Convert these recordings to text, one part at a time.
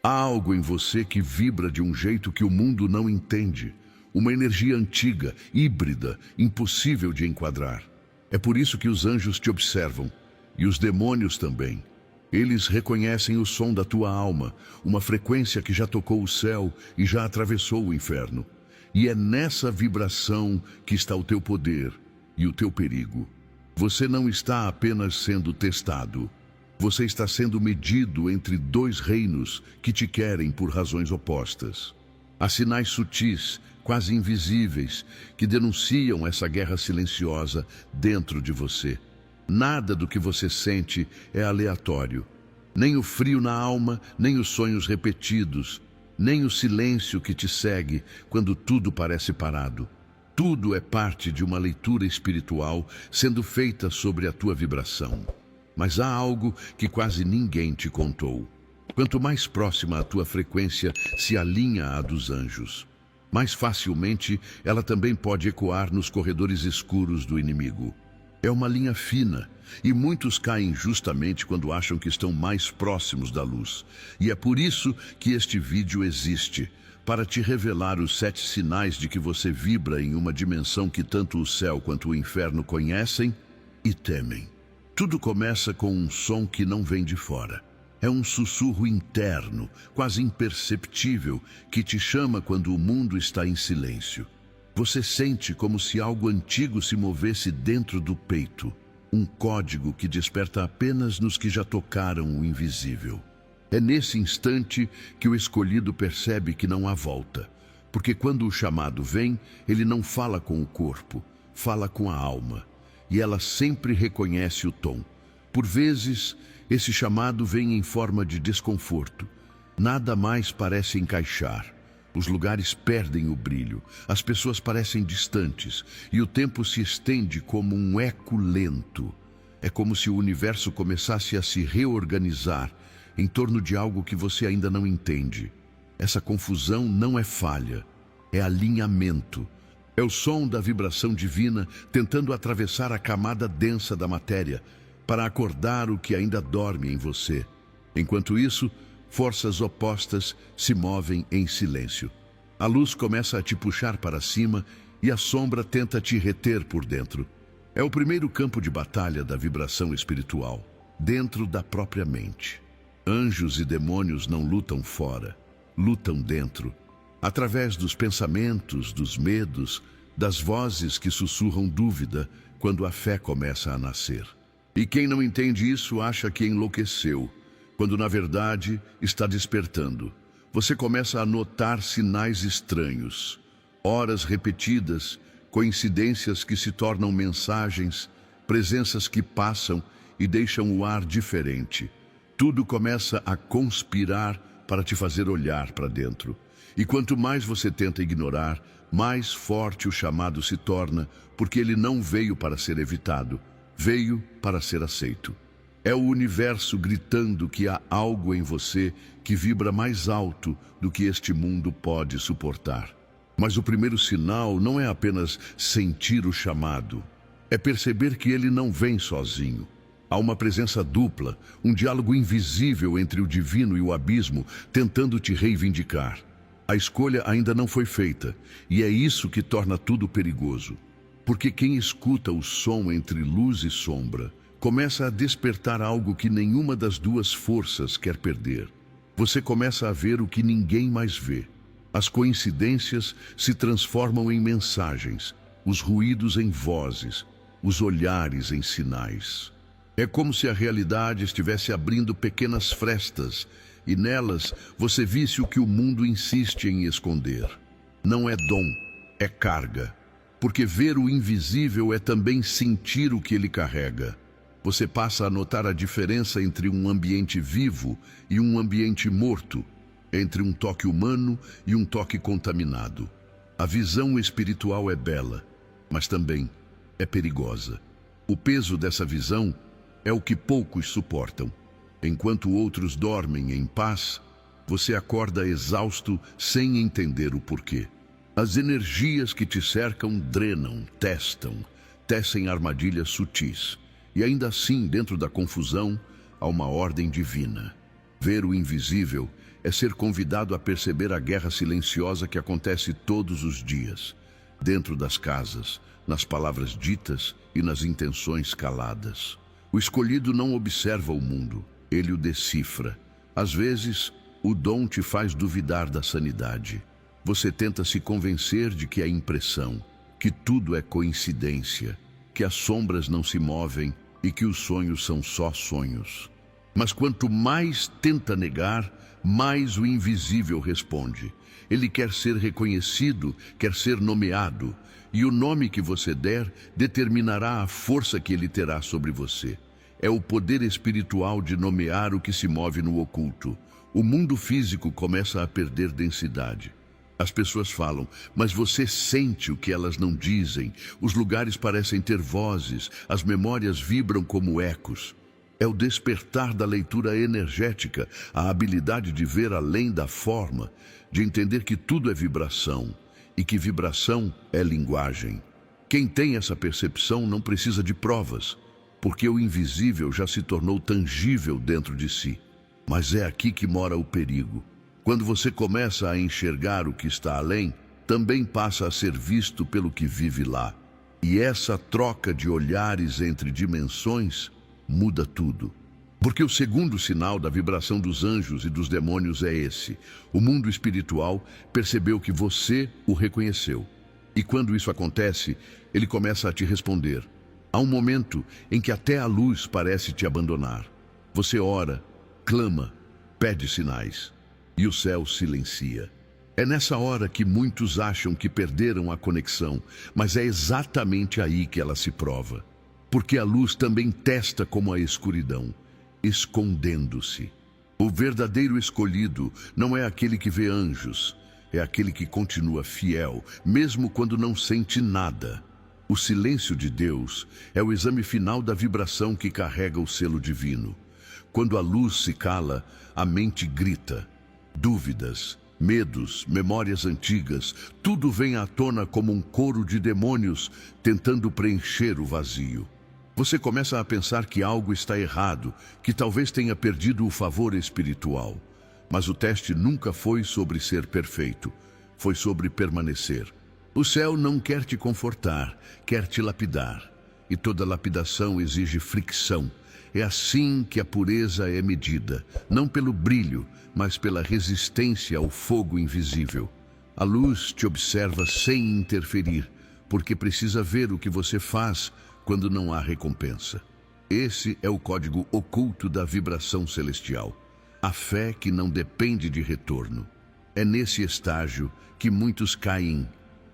Há algo em você que vibra de um jeito que o mundo não entende. Uma energia antiga, híbrida, impossível de enquadrar. É por isso que os anjos te observam, e os demônios também. Eles reconhecem o som da tua alma, uma frequência que já tocou o céu e já atravessou o inferno. E é nessa vibração que está o teu poder e o teu perigo. Você não está apenas sendo testado. Você está sendo medido entre dois reinos que te querem por razões opostas. Há sinais sutis, quase invisíveis, que denunciam essa guerra silenciosa dentro de você. Nada do que você sente é aleatório. Nem o frio na alma, nem os sonhos repetidos, nem o silêncio que te segue quando tudo parece parado. Tudo é parte de uma leitura espiritual sendo feita sobre a tua vibração. Mas há algo que quase ninguém te contou. Quanto mais próxima a tua frequência se alinha à dos anjos, mais facilmente ela também pode ecoar nos corredores escuros do inimigo. É uma linha fina, e muitos caem justamente quando acham que estão mais próximos da luz. E é por isso que este vídeo existe, para te revelar os 7 sinais de que você vibra em uma dimensão que tanto o céu quanto o inferno conhecem e temem. Tudo começa com um som que não vem de fora. É um sussurro interno, quase imperceptível, que te chama quando o mundo está em silêncio. Você sente como se algo antigo se movesse dentro do peito. Um código que desperta apenas nos que já tocaram o invisível. É nesse instante que o escolhido percebe que não há volta. Porque quando o chamado vem, ele não fala com o corpo, fala com a alma. E ela sempre reconhece o tom. Por vezes, esse chamado vem em forma de desconforto. Nada mais parece encaixar. Os lugares perdem o brilho, as pessoas parecem distantes, e o tempo se estende como um eco lento. É como se o universo começasse a se reorganizar em torno de algo que você ainda não entende. Essa confusão não é falha, é alinhamento. É o som da vibração divina tentando atravessar a camada densa da matéria para acordar o que ainda dorme em você. Enquanto isso, forças opostas se movem em silêncio. A luz começa a te puxar para cima e a sombra tenta te reter por dentro. É o primeiro campo de batalha da vibração espiritual, dentro da própria mente. Anjos e demônios não lutam fora, lutam dentro. Através dos pensamentos, dos medos, das vozes que sussurram dúvida quando a fé começa a nascer. E quem não entende isso acha que enlouqueceu, quando na verdade está despertando. Você começa a notar sinais estranhos, horas repetidas, coincidências que se tornam mensagens, presenças que passam e deixam o ar diferente. Tudo começa a conspirar para te fazer olhar para dentro. E quanto mais você tenta ignorar, mais forte o chamado se torna, porque ele não veio para ser evitado, veio para ser aceito. É o universo gritando que há algo em você que vibra mais alto do que este mundo pode suportar. Mas o primeiro sinal não é apenas sentir o chamado, é perceber que ele não vem sozinho. Há uma presença dupla, um diálogo invisível entre o divino e o abismo, tentando te reivindicar. A escolha ainda não foi feita, e é isso que torna tudo perigoso. Porque quem escuta o som entre luz e sombra, começa a despertar algo que nenhuma das duas forças quer perder. Você começa a ver o que ninguém mais vê. As coincidências se transformam em mensagens, os ruídos em vozes, os olhares em sinais. É como se a realidade estivesse abrindo pequenas frestas, e nelas você visse o que o mundo insiste em esconder. Não é dom, é carga. Porque ver o invisível é também sentir o que ele carrega. Você passa a notar a diferença entre um ambiente vivo e um ambiente morto, entre um toque humano e um toque contaminado. A visão espiritual é bela, mas também é perigosa. O peso dessa visão é o que poucos suportam. Enquanto outros dormem em paz, você acorda exausto sem entender o porquê. As energias que te cercam drenam, tecem armadilhas sutis. E ainda assim, dentro da confusão, há uma ordem divina. Ver o invisível é ser convidado a perceber a guerra silenciosa que acontece todos os dias, dentro das casas, nas palavras ditas e nas intenções caladas. O escolhido não observa o mundo, ele o decifra. Às vezes, o dom te faz duvidar da sanidade. Você tenta se convencer de que é impressão, que tudo é coincidência, que as sombras não se movem e que os sonhos são só sonhos. Mas quanto mais tenta negar, mais o invisível responde. Ele quer ser reconhecido, quer ser nomeado, e o nome que você der determinará a força que ele terá sobre você. É o poder espiritual de nomear o que se move no oculto. O mundo físico começa a perder densidade. As pessoas falam, mas você sente o que elas não dizem. Os lugares parecem ter vozes, as memórias vibram como ecos. É o despertar da leitura energética, a habilidade de ver além da forma, de entender que tudo é vibração e que vibração é linguagem. Quem tem essa percepção não precisa de provas, porque o invisível já se tornou tangível dentro de si. Mas é aqui que mora o perigo. Quando você começa a enxergar o que está além, também passa a ser visto pelo que vive lá. E essa troca de olhares entre dimensões muda tudo. Porque o segundo sinal da vibração dos anjos e dos demônios é esse. O mundo espiritual percebeu que você o reconheceu. E quando isso acontece, ele começa a te responder. Há um momento em que até a luz parece te abandonar. Você ora, clama, pede sinais. E o céu silencia. É nessa hora que muitos acham que perderam a conexão, mas é exatamente aí que ela se prova. Porque a luz também testa como a escuridão, escondendo-se. O verdadeiro escolhido não é aquele que vê anjos, é aquele que continua fiel, mesmo quando não sente nada. O silêncio de Deus é o exame final da vibração que carrega o selo divino. Quando a luz se cala, a mente grita. Dúvidas, medos, memórias antigas, tudo vem à tona como um coro de demônios tentando preencher o vazio. Você começa a pensar que algo está errado, que talvez tenha perdido o favor espiritual. Mas o teste nunca foi sobre ser perfeito, foi sobre permanecer. O céu não quer te confortar, quer te lapidar. E toda lapidação exige fricção. É assim que a pureza é medida, não pelo brilho, mas pela resistência ao fogo invisível. A luz te observa sem interferir, porque precisa ver o que você faz quando não há recompensa. Esse é o código oculto da vibração celestial. A fé que não depende de retorno. É nesse estágio que muitos caem,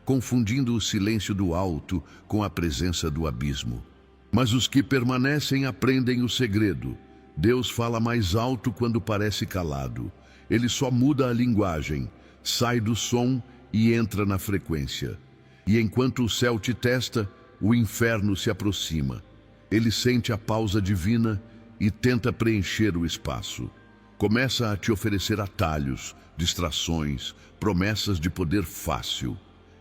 confundindo o silêncio do alto com a presença do abismo. Mas os que permanecem aprendem o segredo. Deus fala mais alto quando parece calado. Ele só muda a linguagem, sai do som e entra na frequência. E enquanto o céu te testa, o inferno se aproxima. Ele sente a pausa divina e tenta preencher o espaço. Começa a te oferecer atalhos, distrações, promessas de poder fácil.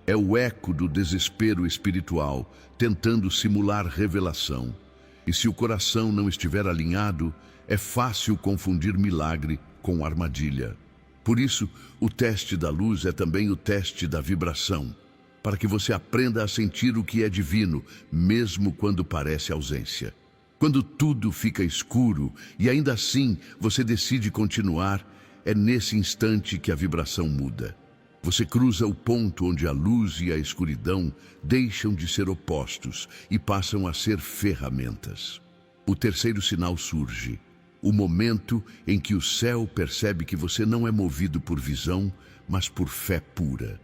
É o eco do desespero espiritual, tentando simular revelação. E se o coração não estiver alinhado, é fácil confundir milagre com armadilha. Por isso, o teste da luz é também o teste da vibração, para que você aprenda a sentir o que é divino, mesmo quando parece ausência. Quando tudo fica escuro e ainda assim você decide continuar, é nesse instante que a vibração muda. Você cruza o ponto onde a luz e a escuridão deixam de ser opostos e passam a ser ferramentas. O terceiro sinal surge, o momento em que o céu percebe que você não é movido por visão, mas por fé pura.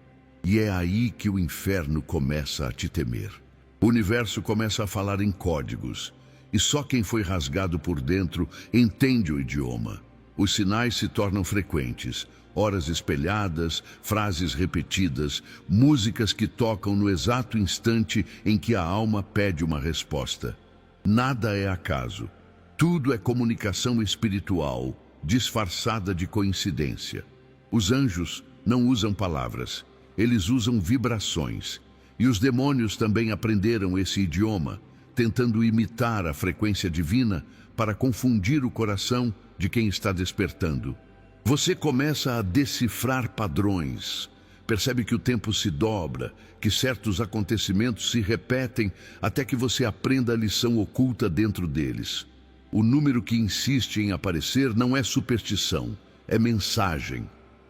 E é aí que o inferno começa a te temer. O universo começa a falar em códigos, e só quem foi rasgado por dentro entende o idioma. Os sinais se tornam frequentes, horas espelhadas, frases repetidas, músicas que tocam no exato instante em que a alma pede uma resposta. Nada é acaso. Tudo é comunicação espiritual, disfarçada de coincidência. Os anjos não usam palavras, eles usam vibrações. E os demônios também aprenderam esse idioma, tentando imitar a frequência divina para confundir o coração de quem está despertando. Você começa a decifrar padrões. Percebe que o tempo se dobra, que certos acontecimentos se repetem até que você aprenda a lição oculta dentro deles. O número que insiste em aparecer não é superstição, é mensagem.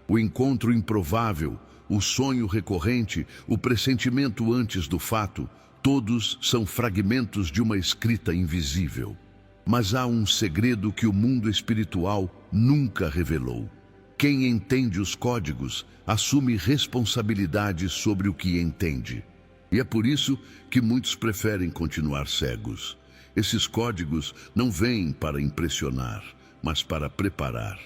O encontro improvável, o sonho recorrente, o pressentimento antes do fato, todos são fragmentos de uma escrita invisível. Mas há um segredo que o mundo espiritual nunca revelou. Quem entende os códigos assume responsabilidade sobre o que entende. E é por isso que muitos preferem continuar cegos. Esses códigos não vêm para impressionar, mas para preparar.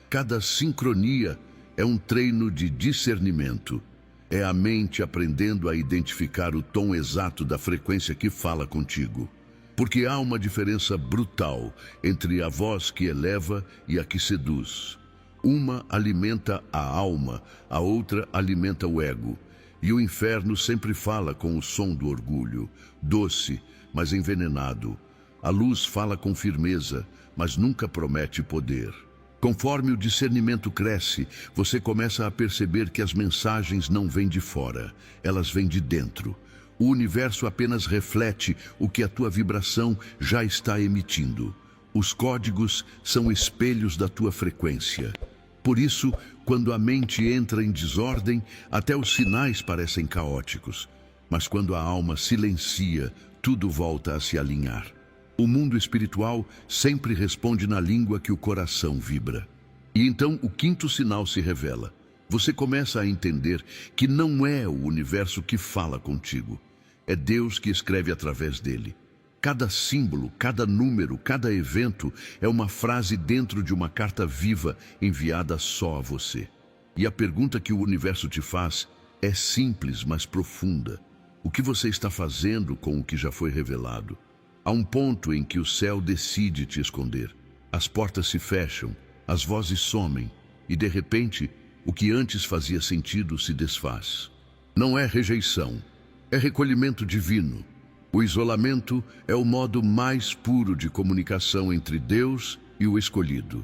Cada sincronia é um treino de discernimento. É a mente aprendendo a identificar o tom exato da frequência que fala contigo. Porque há uma diferença brutal entre a voz que eleva e a que seduz. Uma alimenta a alma, a outra alimenta o ego. E o inferno sempre fala com o som do orgulho, doce, mas envenenado. A luz fala com firmeza, mas nunca promete poder. Conforme o discernimento cresce, você começa a perceber que as mensagens não vêm de fora, elas vêm de dentro. O universo apenas reflete o que a tua vibração já está emitindo. Os códigos são espelhos da tua frequência. Por isso, quando a mente entra em desordem, até os sinais parecem caóticos. Mas quando a alma silencia, tudo volta a se alinhar. O mundo espiritual sempre responde na língua que o coração vibra. E então o quinto sinal se revela. Você começa a entender que não é o universo que fala contigo. É Deus que escreve através dele. Cada símbolo, cada número, cada evento é uma frase dentro de uma carta viva enviada só a você. E a pergunta que o universo te faz é simples, mas profunda. O que você está fazendo com o que já foi revelado? Há um ponto em que o céu decide te esconder. As portas se fecham, as vozes somem, e de repente, o que antes fazia sentido se desfaz. Não é rejeição, é recolhimento divino. O isolamento é o modo mais puro de comunicação entre Deus e o escolhido.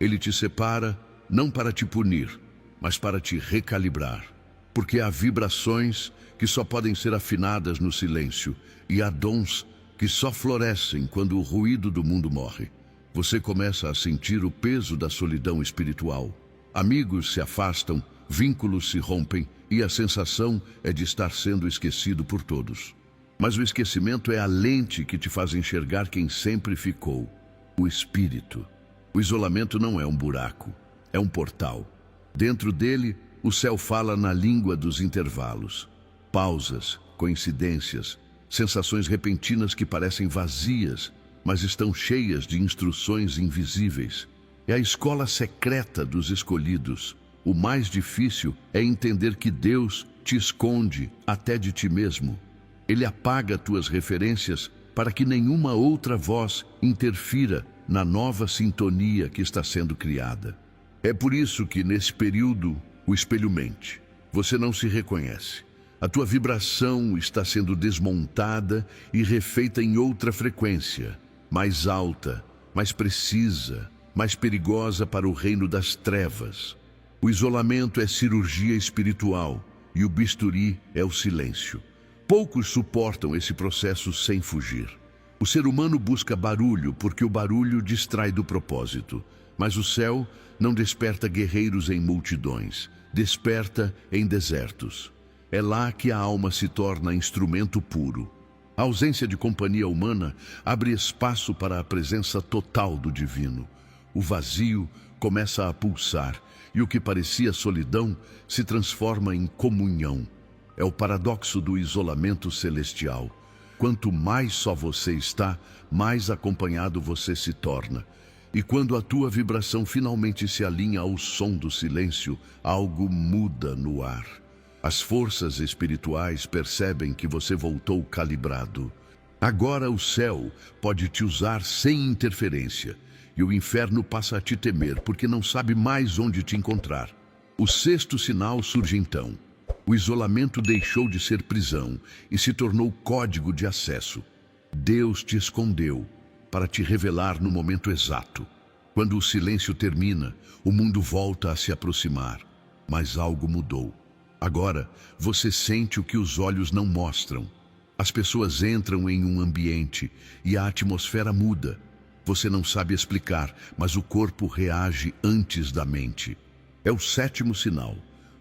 Ele te separa não para te punir, mas para te recalibrar. Porque há vibrações que só podem ser afinadas no silêncio e há dons que só florescem quando o ruído do mundo morre. Você começa a sentir o peso da solidão espiritual. Amigos se afastam, vínculos se rompem e a sensação é de estar sendo esquecido por todos. Mas o esquecimento é a lente que te faz enxergar quem sempre ficou, o espírito. O isolamento não é um buraco, é um portal. Dentro dele, o céu fala na língua dos intervalos. Pausas, coincidências, sensações repentinas que parecem vazias, mas estão cheias de instruções invisíveis. É a escola secreta dos escolhidos. O mais difícil é entender que Deus te esconde até de ti mesmo. Ele apaga tuas referências para que nenhuma outra voz interfira na nova sintonia que está sendo criada. É por isso que, nesse período, o espelho mente. Você não se reconhece. A tua vibração está sendo desmontada e refeita em outra frequência, mais alta, mais precisa, mais perigosa para o reino das trevas. O isolamento é cirurgia espiritual e o bisturi é o silêncio. Poucos suportam esse processo sem fugir. O ser humano busca barulho porque o barulho distrai do propósito. Mas o céu não desperta guerreiros em multidões, desperta em desertos. É lá que a alma se torna instrumento puro. A ausência de companhia humana abre espaço para a presença total do divino. O vazio começa a pulsar e o que parecia solidão se transforma em comunhão. É o paradoxo do isolamento celestial. Quanto mais só você está, mais acompanhado você se torna. E quando a tua vibração finalmente se alinha ao som do silêncio, algo muda no ar. As forças espirituais percebem que você voltou calibrado. Agora o céu pode te usar sem interferência, e o inferno passa a te temer porque não sabe mais onde te encontrar. O sexto sinal surge então. O isolamento deixou de ser prisão e se tornou código de acesso. Deus te escondeu para te revelar no momento exato. Quando o silêncio termina, o mundo volta a se aproximar, mas algo mudou. Agora, você sente o que os olhos não mostram. As pessoas entram em um ambiente e a atmosfera muda. Você não sabe explicar, mas o corpo reage antes da mente. É o sétimo sinal,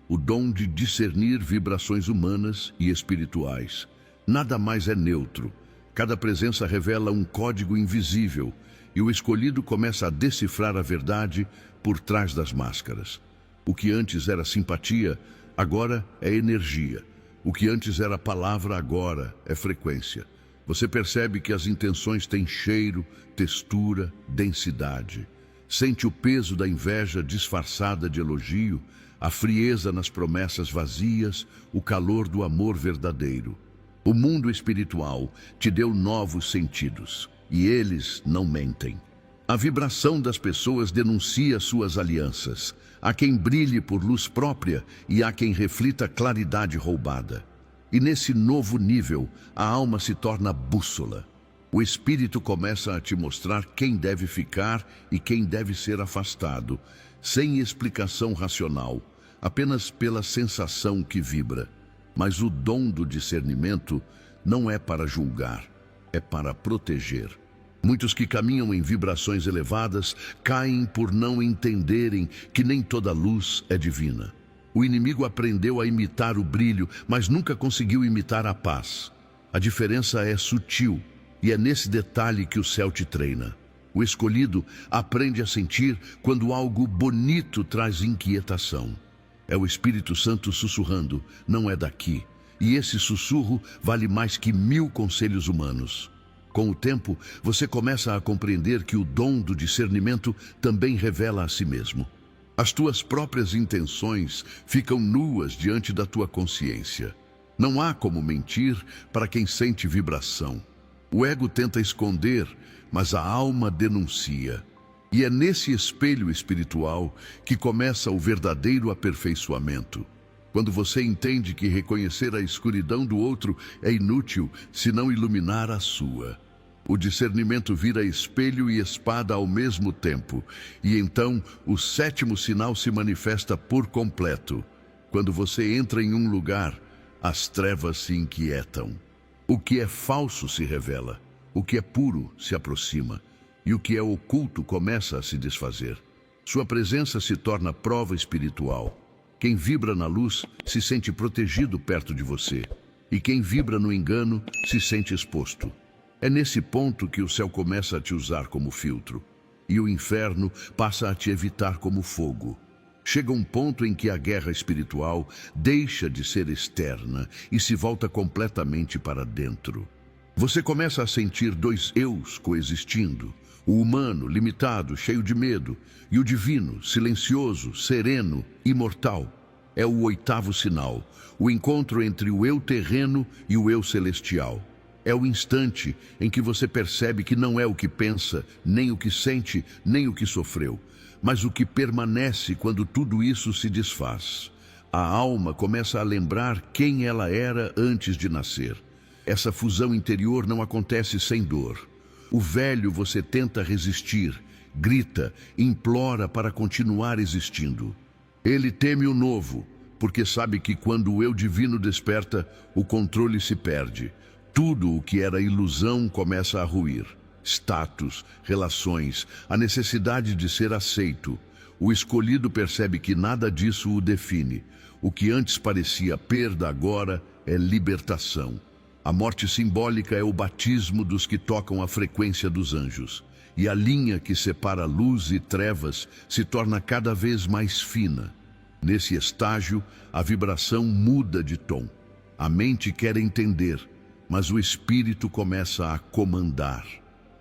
o dom de discernir vibrações humanas e espirituais. Nada mais é neutro. Cada presença revela um código invisível e o escolhido começa a decifrar a verdade por trás das máscaras. O que antes era simpatia, agora é energia. O que antes era palavra, agora é frequência. Você percebe que as intenções têm cheiro, textura, densidade. Sente o peso da inveja disfarçada de elogio, a frieza nas promessas vazias, o calor do amor verdadeiro. O mundo espiritual te deu novos sentidos, e eles não mentem. A vibração das pessoas denuncia suas alianças. Há quem brilhe por luz própria e há quem reflita claridade roubada. E nesse novo nível, a alma se torna bússola. O espírito começa a te mostrar quem deve ficar e quem deve ser afastado, sem explicação racional, apenas pela sensação que vibra. Mas o dom do discernimento não é para julgar, é para proteger. Muitos que caminham em vibrações elevadas caem por não entenderem que nem toda luz é divina. O inimigo aprendeu a imitar o brilho, mas nunca conseguiu imitar a paz. A diferença é sutil, e é nesse detalhe que o céu te treina. O escolhido aprende a sentir quando algo bonito traz inquietação. É o Espírito Santo sussurrando, não é daqui. E esse sussurro vale mais que 1000 conselhos humanos. Com o tempo, você começa a compreender que o dom do discernimento também revela a si mesmo. As tuas próprias intenções ficam nuas diante da tua consciência. Não há como mentir para quem sente vibração. O ego tenta esconder, mas a alma denuncia. E é nesse espelho espiritual que começa o verdadeiro aperfeiçoamento. Quando você entende que reconhecer a escuridão do outro é inútil se não iluminar a sua. O discernimento vira espelho e espada ao mesmo tempo, e então o sétimo sinal se manifesta por completo. Quando você entra em um lugar, as trevas se inquietam. O que é falso se revela, o que é puro se aproxima, e o que é oculto começa a se desfazer. Sua presença se torna prova espiritual. Quem vibra na luz se sente protegido perto de você, e quem vibra no engano se sente exposto. É nesse ponto que o céu começa a te usar como filtro, e o inferno passa a te evitar como fogo. Chega um ponto em que a guerra espiritual deixa de ser externa e se volta completamente para dentro. Você começa a sentir dois eus coexistindo, o humano, limitado, cheio de medo, e o divino, silencioso, sereno, imortal. É o oitavo sinal, o encontro entre o eu terreno e o eu celestial. É o instante em que você percebe que não é o que pensa, nem o que sente, nem o que sofreu, mas o que permanece quando tudo isso se desfaz. A alma começa a lembrar quem ela era antes de nascer. Essa fusão interior não acontece sem dor. O velho você tenta resistir, grita, implora para continuar existindo. Ele teme o novo, porque sabe que quando o eu divino desperta, o controle se perde. Tudo o que era ilusão começa a ruir. Status, relações, a necessidade de ser aceito. O escolhido percebe que nada disso o define. O que antes parecia perda agora é libertação. A morte simbólica é o batismo dos que tocam a frequência dos anjos. E a linha que separa luz e trevas se torna cada vez mais fina. Nesse estágio, a vibração muda de tom. A mente quer entender, mas o espírito começa a comandar.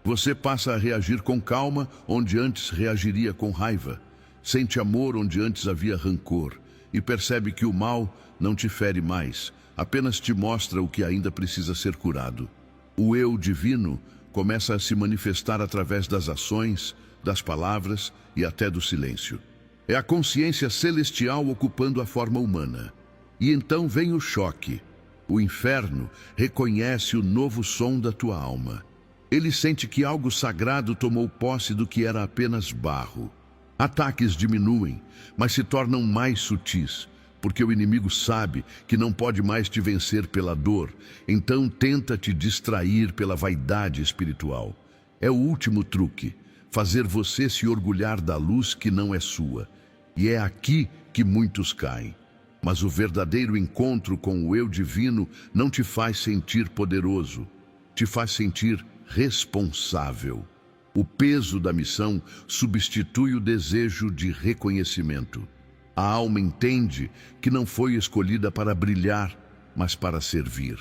Você passa a reagir com calma, onde antes reagiria com raiva. Sente amor onde antes havia rancor. E percebe que o mal não te fere mais, apenas te mostra o que ainda precisa ser curado. O eu divino começa a se manifestar através das ações, das palavras e até do silêncio. É a consciência celestial ocupando a forma humana. E então vem o choque. O inferno reconhece o novo som da tua alma. Ele sente que algo sagrado tomou posse do que era apenas barro. Ataques diminuem, mas se tornam mais sutis, porque o inimigo sabe que não pode mais te vencer pela dor, então tenta te distrair pela vaidade espiritual. É o último truque, fazer você se orgulhar da luz que não é sua. E é aqui que muitos caem. Mas o verdadeiro encontro com o eu divino não te faz sentir poderoso, te faz sentir responsável. O peso da missão substitui o desejo de reconhecimento. A alma entende que não foi escolhida para brilhar, mas para servir.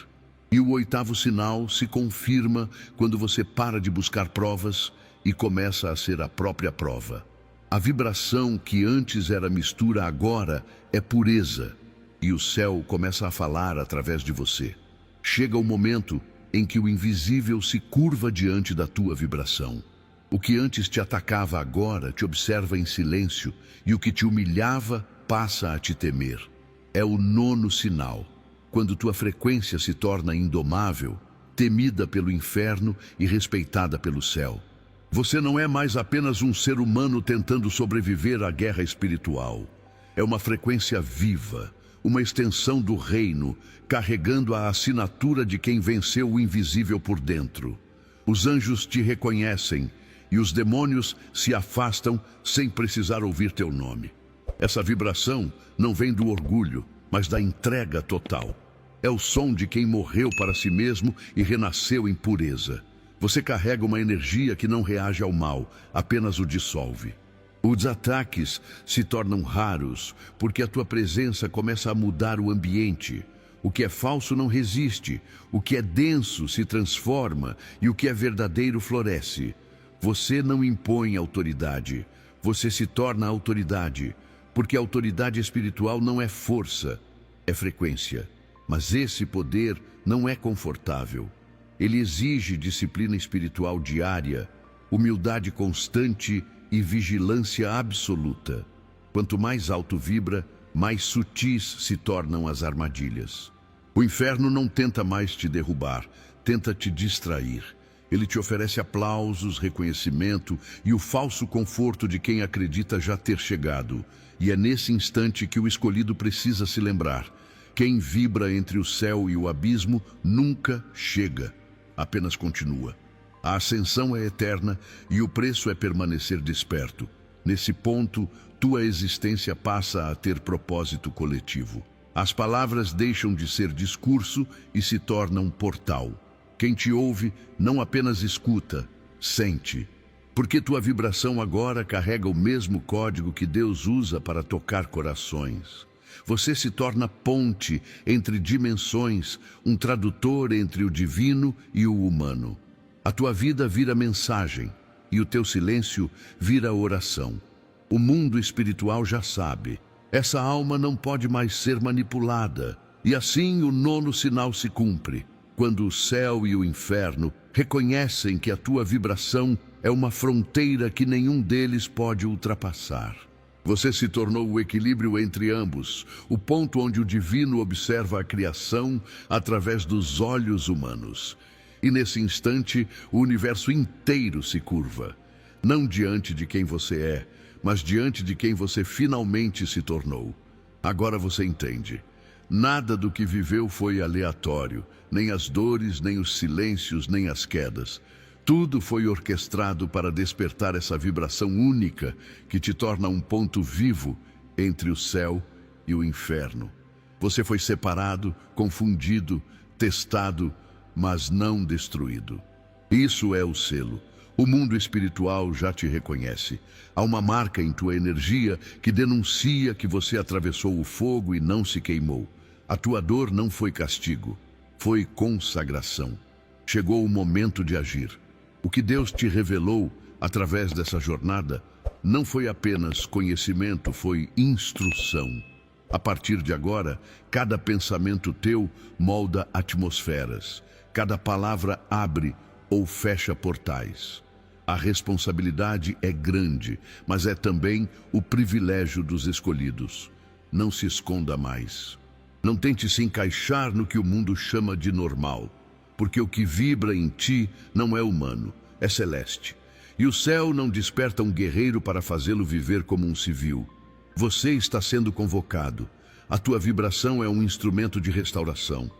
E o oitavo sinal se confirma quando você para de buscar provas e começa a ser a própria prova. A vibração que antes era mistura agora é pureza, e o céu começa a falar através de você. Chega o momento em que o invisível se curva diante da tua vibração. O que antes te atacava agora te observa em silêncio, e o que te humilhava passa a te temer. É o nono sinal, quando tua frequência se torna indomável, temida pelo inferno e respeitada pelo céu. Você não é mais apenas um ser humano tentando sobreviver à guerra espiritual. É uma frequência viva, uma extensão do reino, carregando a assinatura de quem venceu o invisível por dentro. Os anjos te reconhecem e os demônios se afastam sem precisar ouvir teu nome. Essa vibração não vem do orgulho, mas da entrega total. É o som de quem morreu para si mesmo e renasceu em pureza. Você carrega uma energia que não reage ao mal, apenas o dissolve. Os ataques se tornam raros, porque a tua presença começa a mudar o ambiente. O que é falso não resiste, o que é denso se transforma e o que é verdadeiro floresce. Você não impõe autoridade, você se torna autoridade, porque a autoridade espiritual não é força, é frequência. Mas esse poder não é confortável. Ele exige disciplina espiritual diária, humildade constante e vigilância absoluta. Quanto mais alto vibra, mais sutis se tornam as armadilhas. O inferno não tenta mais te derrubar, tenta te distrair. Ele te oferece aplausos, reconhecimento e o falso conforto de quem acredita já ter chegado. E é nesse instante que o escolhido precisa se lembrar. Quem vibra entre o céu e o abismo nunca chega, apenas continua. A ascensão é eterna e o preço é permanecer desperto. Nesse ponto, tua existência passa a ter propósito coletivo. As palavras deixam de ser discurso e se tornam portal. Quem te ouve não apenas escuta, sente. Porque tua vibração agora carrega o mesmo código que Deus usa para tocar corações. Você se torna ponte entre dimensões, um tradutor entre o divino e o humano. A tua vida vira mensagem e o teu silêncio vira oração. O mundo espiritual já sabe. Essa alma não pode mais ser manipulada. E assim o nono sinal se cumpre, quando o céu e o inferno reconhecem que a tua vibração é uma fronteira que nenhum deles pode ultrapassar. Você se tornou o equilíbrio entre ambos, o ponto onde o divino observa a criação através dos olhos humanos. E nesse instante, o universo inteiro se curva, não diante de quem você é, mas diante de quem você finalmente se tornou. Agora você entende. Nada do que viveu foi aleatório, nem as dores, nem os silêncios, nem as quedas. Tudo foi orquestrado para despertar essa vibração única que te torna um ponto vivo entre o céu e o inferno. Você foi separado, confundido, testado, mas não destruído. Isso é o selo. O mundo espiritual já te reconhece. Há uma marca em tua energia que denuncia que você atravessou o fogo e não se queimou. A tua dor não foi castigo, foi consagração. Chegou o momento de agir. O que Deus te revelou através dessa jornada não foi apenas conhecimento, foi instrução. A partir de agora, cada pensamento teu molda atmosferas. Cada palavra abre ou fecha portais. A responsabilidade é grande, mas é também o privilégio dos escolhidos. Não se esconda mais. Não tente se encaixar no que o mundo chama de normal. porque o que vibra em ti não é humano, é celeste. E o céu não desperta um guerreiro para fazê-lo viver como um civil. Você está sendo convocado. A tua vibração é um instrumento de restauração.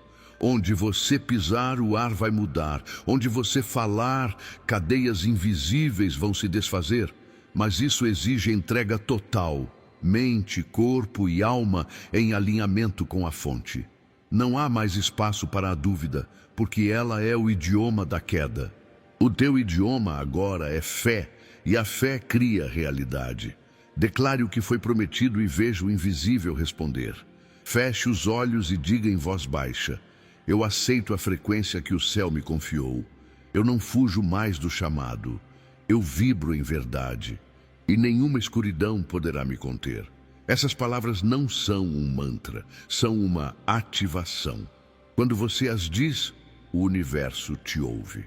Onde você pisar, o ar vai mudar. Onde você falar, cadeias invisíveis vão se desfazer. Mas isso exige entrega total, mente, corpo e alma em alinhamento com a fonte. Não há mais espaço para a dúvida, porque ela é o idioma da queda. O teu idioma agora é fé, e a fé cria realidade. Declare o que foi prometido e veja o invisível responder. Feche os olhos e diga em voz baixa: eu aceito a frequência que o céu me confiou. Eu não fujo mais do chamado. Eu vibro em verdade, e nenhuma escuridão poderá me conter. Essas palavras não são um mantra, são uma ativação. Quando você as diz, o universo te ouve.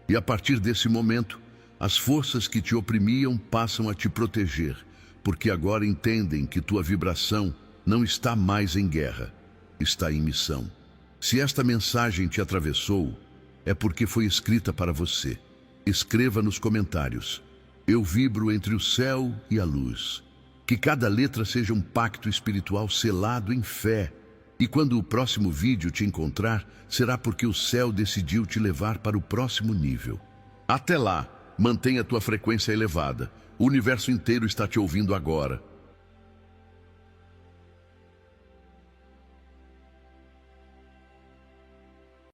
E a partir desse momento, as forças que te oprimiam passam a te proteger, porque agora entendem que tua vibração não está mais em guerra, está em missão. Se esta mensagem te atravessou, é porque foi escrita para você. Escreva nos comentários: eu vibro entre o céu e a luz. Que cada letra seja um pacto espiritual selado em fé. E quando o próximo vídeo te encontrar, será porque o céu decidiu te levar para o próximo nível. Até lá, mantenha a tua frequência elevada. O universo inteiro está te ouvindo agora.